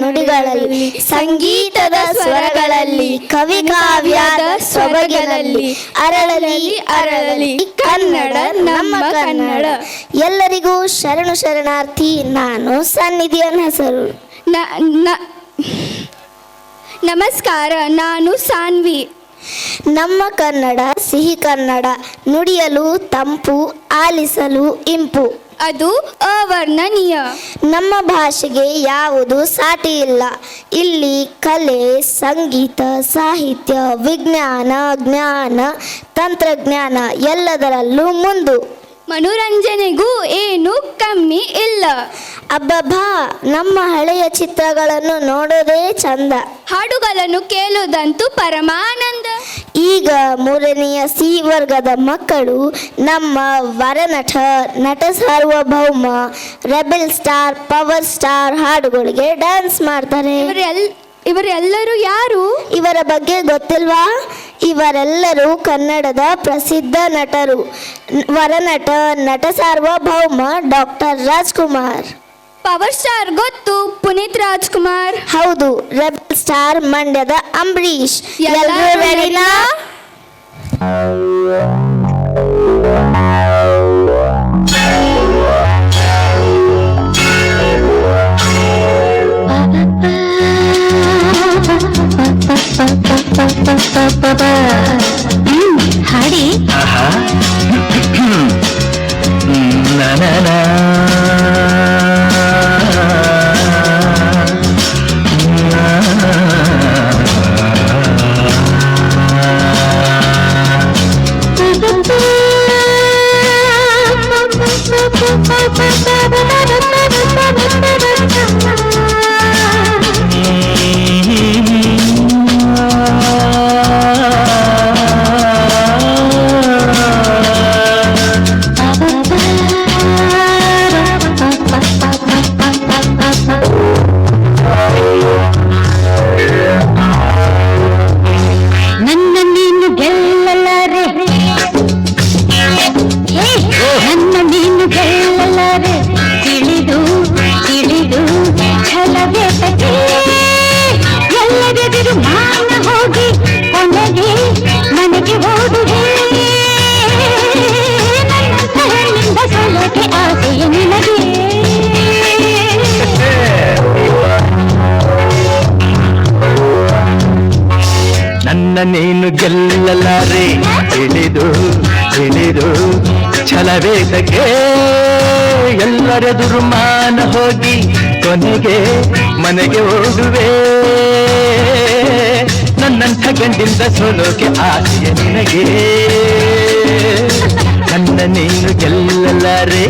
ನುಡಿಗಳಲ್ಲಿ ಸಂಗೀತದ ಸ್ವರಗಳಲ್ಲಿ ಕವಿ ಕಾವ್ಯದ ಸೊಬಗಿನಲ್ಲಿ ಅರಳಲಿ ಅರಳಲಿ ಕನ್ನಡ ನಮ್ಮ ಕನ್ನಡ. ಎಲ್ಲರಿಗೂ ಶರಣು ಶರಣಾರ್ಥಿ. ನಾನು ಸನ್ನಿಧಿಯನ್ ಹೆಸರು. ನಮಸ್ಕಾರ, ನಾನು ಸಾನ್ವಿ. ನಮ್ಮ ಕನ್ನಡ ಸಿಹಿ ಕನ್ನಡ, ನುಡಿಯಲು ತಂಪು, ಆಲಿಸಲು ಇಂಪು, ಅದು ಅವರ್ಣನೀಯ. ನಮ್ಮ ಭಾಷೆಗೆ ಯಾವುದು ಸಾಟಿ ಇಲ್ಲ. ಇಲ್ಲಿ ಕಲೆ, ಸಂಗೀತ, ಸಾಹಿತ್ಯ, ವಿಜ್ಞಾನ, ಜ್ಞಾನ, ತಂತ್ರಜ್ಞಾನ ಎಲ್ಲದರಲ್ಲೂ ಮುಂದು. ಮನೋರಂಜನೆಗೂ ಏನು ಕಮ್ಮಿ ಇಲ್ಲ. ಅಬ್ಬಬ್ಬಾ, ನಮ್ಮ ಹಳೆಯ ಚಿತ್ರಗಳನ್ನು ನೋಡೋದೇ ಚಂದ. ಹಾಡುಗಳನ್ನು ಕೇಳುವುದಂತೂ ಪರಮಾನಂದ. ಈಗ 3ನೆಯ ಸಿ ವರ್ಗದ ಮಕ್ಕಳು ನಮ್ಮ ವರನಟ, ನಟ ಸಾರ್ವಭೌಮ, ರೆಬೆಲ್ ಸ್ಟಾರ್, ಪವರ್ ಸ್ಟಾರ್ ಹಾಡುಗಳಿಗೆ ಡ್ಯಾನ್ಸ್ ಮಾಡ್ತಾರೆ. ಇವರೆಲ್ಲರೂ ಯಾರು? ಇವರ ಬಗ್ಗೆ ಗೊತ್ತಿಲ್ವಾ? ಇವರೆಲ್ಲರೂ ಕನ್ನಡದ ಪ್ರಸಿದ್ಧ ನಟರು. ವರನಟ, ನಟ ಸಾರ್ವಭೌಮ ಡಾಕ್ಟರ್ ರಾಜ್ಕುಮಾರ್. ಪವರ್ ಸ್ಟಾರ್ ಗೊತ್ತು, ಪುನೀತ್ ರಾಜ್ಕುಮಾರ್. ಹೌದು, ರೆಬೆಲ್ ಸ್ಟಾರ್ ಮಂಡ್ಯದ ಅಂಬರೀಶ್. ಎಲ್ಲರೂ ರೆಡಿನಾ? ಹಾಡಿ ನೀನು ಗೆಲ್ಲಲಾರೆ, ತಿಳಿದು ತಿಳಿದು ಛಲವೇತಕ್ಕೆ ಎಲ್ಲರೆದುರು ಮಾನ ಹೋಗಿ ಕೊನೆಗೆ ಮನೆಗೆ ಓಡುವೆ. ನನ್ನಂಥ ಗಂಡಿಂದ ಸೋಲೋಕೆ ಆಸೆಯ ನಿನಗೆ. ನನ್ನ ನೀನು ಗೆಲ್ಲಲಾರೆ.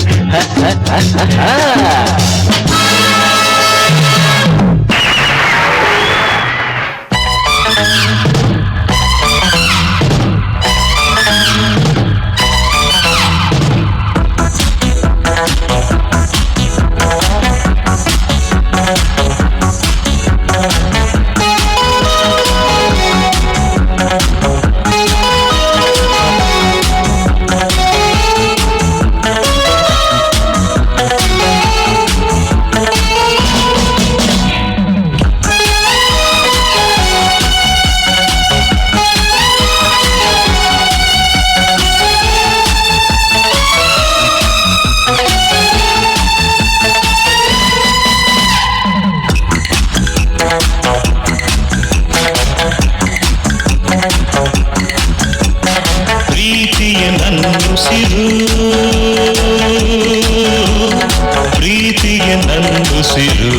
ಪ್ರೀತಿಗೆ ನಂದುಸಿರು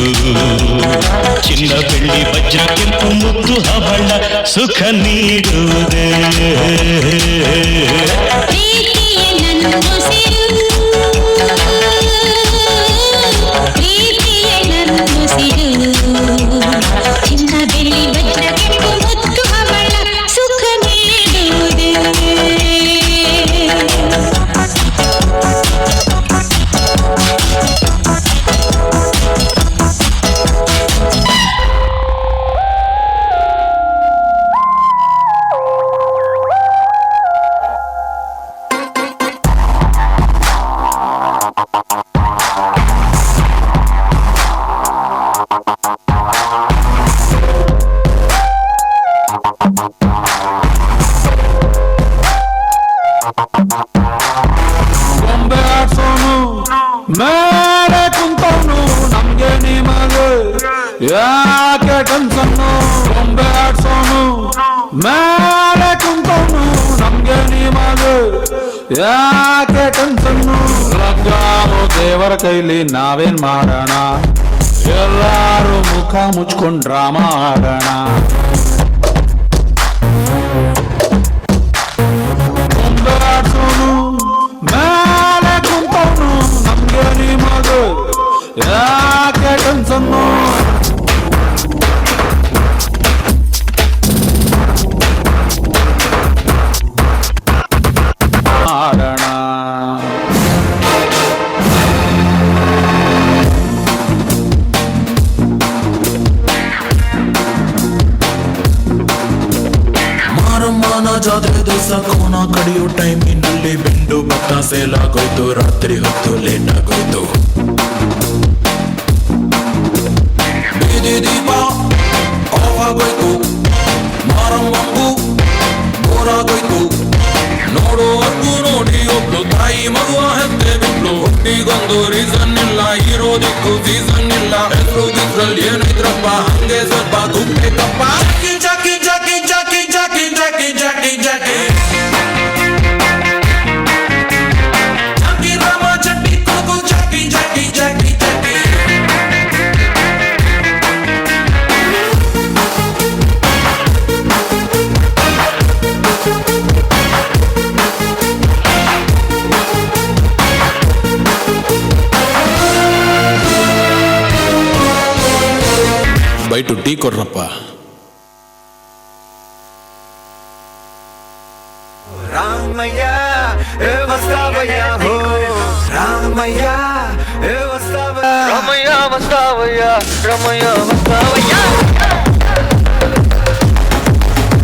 ಚಿನ್ನ ಬೆಳ್ಳಿ ವಜ್ರ ಕೆಂಪು ಮುದ್ದು ಹವಳ ಸುಖ ನೀಡುವುದೇ. ಚಿನ್ನ ಬೆಳ್ಳಿ ವಜ್ರ ಕೆಂಪು ಮುದ್ದು ಹವಳ ಸುಖ ನೀಡುವುದೇ. ಯಾಕೆ ಟೆನ್ಷನ್ನು ಗೊಂಬೆ ಆಡ್ಸೋನು ಮೇಲೆ ಕುಂತವನು ನಮ್ಗೆ ನಿಮಗೆ ಯಾಕೆ ಟೆನ್ಷನ್ನು ಲಗ್ಗಾರೋ ದೇವರ ಕೈಲಿ ನಾವೇನ್ ಮಾಡೋಣ ಎಲ್ಲಾರು ಮುಖ ಮುಚ್ಕೊಂಡ್ ಡ್ರಾಮಾ ಆಡೋಣ ಗೊಂಬೆ ಆಡ್ಸೋನು ಮೇಲೆ ಕುಂತವನು ನಮ್ಗೆ ನಿಮಗೆ ಯಾಕೆ ಟೆನ್ಷನ್ನು ಆಡೋಣ ಮಾರಮ್ಮನ ಜಾತ್ರೆ ದಿವಸ ಕೋನ ಕಡಿಯೋ ಟೈಮಿನಲ್ಲಿ ಬೆಂಡು ಭತ್ತ ಸೇಲ್ ಆಗೋಯ್ತು ರಾತ್ರಿ ಹೊತ್ತು ಲೇಟ್ ಆಗೋಯ್ತು ಬೀದಿ ದೀಪ ಆಫ್ ಆಗೋಯ್ತು ಮಾರಮ್ಮಂಗೂ ಬೋರಾಗೋಯ್ತು ನೋಡುವರ್ಗೂ ನೋಡಿ ಒಬ್ಳು ತಾಯಿ ಮಗುವ ಹೆತ್ತೆ ಬಿಟ್ಲು ಹುಟ್ಟಿಗೊಂದು ರೀಸನ್ ಇಲ್ಲ ಇರೋದಿಕ್ಕೂ ಸೀಸನ್ ಇಲ್ಲ ಹೆಸರು ಗಿಸ್ರಲ್ಲಿ ಏನಿದ್ರಪ್ಪ ಹಂಗೆ ಸ್ವಲ್ಪ ಗುಪ್ಪೆಕಪ್ಪ ಜಾಕಿ ಜಾಕಿ ಜಾಕಿ ಜಾಕಿ ಜಾಕಿ ಜಾಕಿ ಜಾಕಿ ಜಾಕಿ ರಾಮ ಚಟ್ಟಿ ಕೊಡಗು ಜಾಕಿ ಜಾಕಿ ಜಾಕಿ ಜಾಕಿ ಬೈಟು ಟೀ ಕೊಡ್ರಪ್ಪ ರಾಮಯ್ಯ ವಸ್ತಾವಯ್ಯ ಹೋ ರಾಮಯ್ಯ ವಸ್ತಾವಯ್ಯ ರಮಯ್ಯ ವಸ್ತಾವಯ್ಯ ರಮಯ್ಯ ವಸ್ತಾವಯ್ಯ